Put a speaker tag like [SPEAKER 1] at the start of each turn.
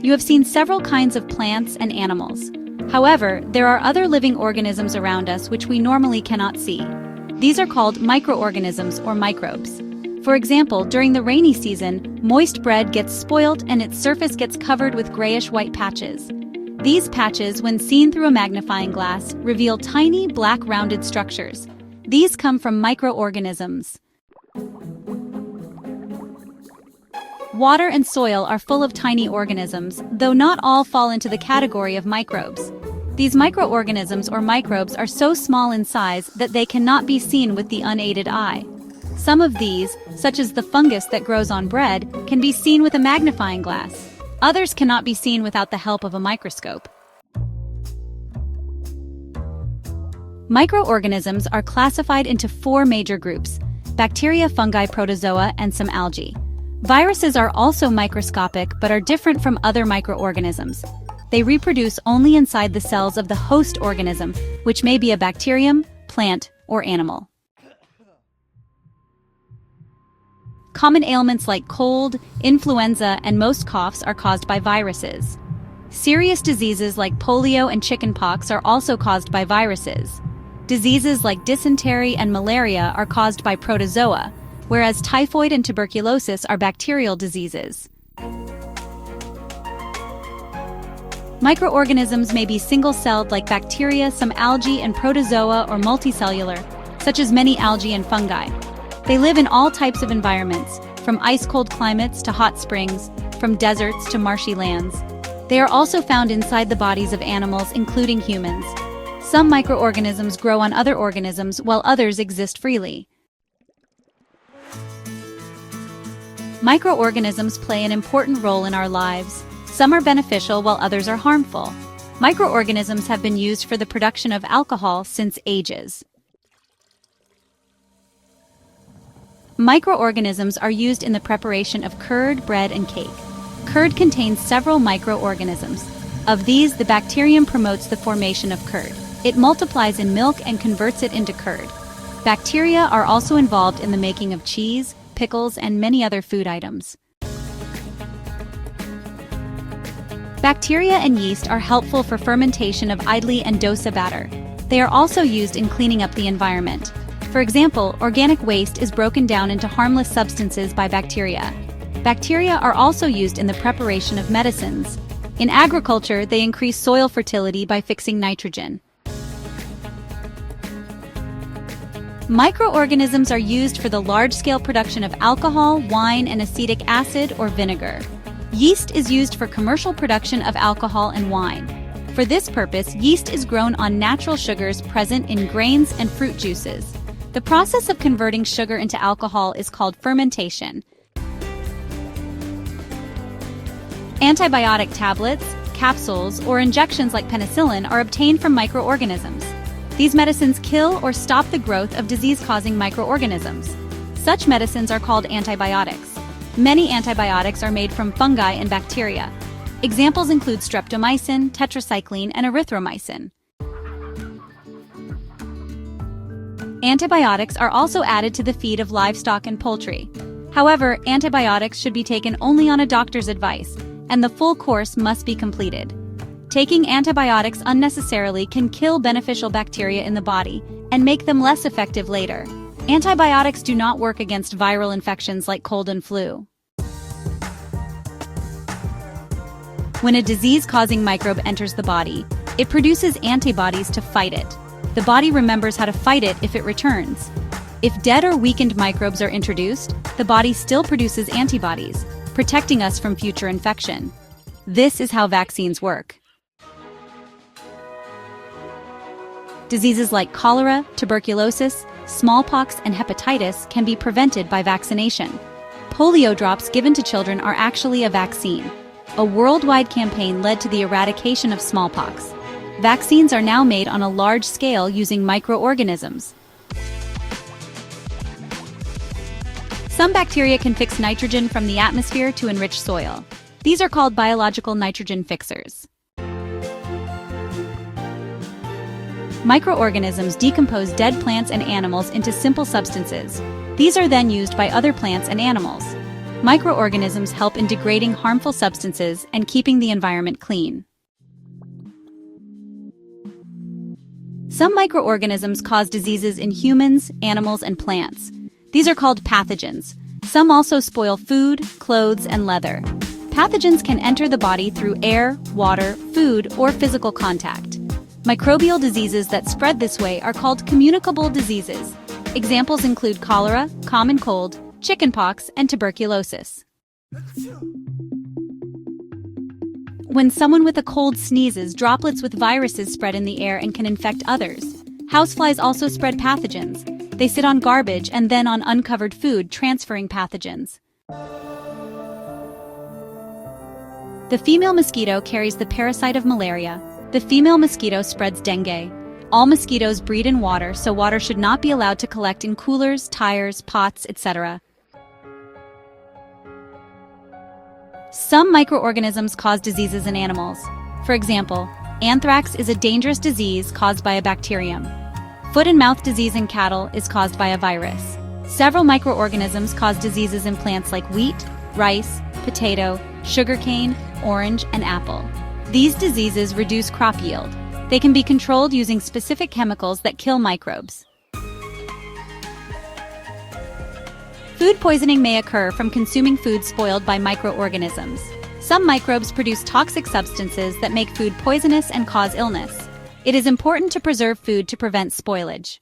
[SPEAKER 1] You have seen several kinds of plants and animals. However, there are other living organisms around us which we normally cannot see. These are called microorganisms or microbes. For example, during the rainy season, moist bread gets spoilt and its surface gets covered with grayish-white patches. These patches, when seen through a magnifying glass, reveal tiny, black rounded structures. These come from microorganisms. Water and soil are full of tiny organisms, though not all fall into the category of microbes. These microorganisms or microbes are so small in size that they cannot be seen with the unaided eye. Some of these, such as the fungus that grows on bread, can be seen with a magnifying glass. Others cannot be seen without the help of a microscope. Microorganisms are classified into 4 major groups: bacteria, fungi, protozoa, and some algae. Viruses are also microscopic but are different from other microorganisms. They reproduce only inside the cells of the host organism, which may be a bacterium, plant, or animal. Common ailments like cold, influenza, and most coughs are caused by viruses. Serious diseases like polio and chickenpox are also caused by viruses. Diseases like dysentery and malaria are caused by protozoa, whereas typhoid and tuberculosis are bacterial diseases. Microorganisms may be single-celled like bacteria, some algae, and protozoa, or multicellular, such as many algae and fungi. They live in all types of environments, from ice-cold climates to hot springs, from deserts to marshy lands. They are also found inside the bodies of animals, including humans. Some microorganisms grow on other organisms, while others exist freely. Microorganisms play an important role in our lives. Some are beneficial while others are harmful. Microorganisms have been used for the production of alcohol since ages. Microorganisms are used in the preparation of curd, bread, and cake. Curd contains several microorganisms. Of these, the bacterium promotes the formation of curd. It multiplies in milk and converts it into curd. Bacteria are also involved in the making of cheese, pickles, and many other food items. Bacteria and yeast are helpful for fermentation of idli and dosa batter. They are also used in cleaning up the environment. For example, organic waste is broken down into harmless substances by bacteria. Bacteria are also used in the preparation of medicines. In agriculture, they increase soil fertility by fixing nitrogen. Microorganisms are used for the large-scale production of alcohol, wine, and acetic acid or vinegar. Yeast is used for commercial production of alcohol and wine. For this purpose, yeast is grown on natural sugars present in grains and fruit juices. The process of converting sugar into alcohol is called fermentation. Antibiotic tablets, capsules, or injections like penicillin are obtained from microorganisms. These medicines kill or stop the growth of disease-causing microorganisms. Such medicines are called antibiotics. Many antibiotics are made from fungi and bacteria. Examples include streptomycin, tetracycline, and erythromycin. Antibiotics are also added to the feed of livestock and poultry. However, antibiotics should be taken only on a doctor's advice, and the full course must be completed. Taking antibiotics unnecessarily can kill beneficial bacteria in the body and make them less effective later. Antibiotics do not work against viral infections like cold and flu. When a disease-causing microbe enters the body, it produces antibodies to fight it. The body remembers how to fight it if it returns. If dead or weakened microbes are introduced, the body still produces antibodies, protecting us from future infection. This is how vaccines work. Diseases like cholera, tuberculosis, smallpox, and hepatitis can be prevented by vaccination. Polio drops given to children are actually a vaccine. A worldwide campaign led to the eradication of smallpox. Vaccines are now made on a large scale using microorganisms. Some bacteria can fix nitrogen from the atmosphere to enrich soil. These are called biological nitrogen fixers. Microorganisms decompose dead plants and animals into simple substances. These are then used by other plants and animals. Microorganisms help in degrading harmful substances and keeping the environment clean. Some microorganisms cause diseases in humans, animals, and plants. These are called pathogens. Some also spoil food, clothes, and leather. Pathogens can enter the body through air, water, food, or physical contact. Microbial diseases that spread this way are called communicable diseases. Examples include cholera, common cold, chickenpox, and tuberculosis. When someone with a cold sneezes, droplets with viruses spread in the air and can infect others. Houseflies also spread pathogens. They sit on garbage and then on uncovered food, transferring pathogens. The female mosquito carries the parasite of malaria. The female mosquito spreads dengue. All mosquitoes breed in water, so water should not be allowed to collect in coolers, tires, pots, etc. Some microorganisms cause diseases in animals. For example, anthrax is a dangerous disease caused by a bacterium. Foot and mouth disease in cattle is caused by a virus. Several microorganisms cause diseases in plants like wheat, rice, potato, sugarcane, orange, and apple. These diseases reduce crop yield. They can be controlled using specific chemicals that kill microbes. Food poisoning may occur from consuming food spoiled by microorganisms. Some microbes produce toxic substances that make food poisonous and cause illness. It is important to preserve food to prevent spoilage.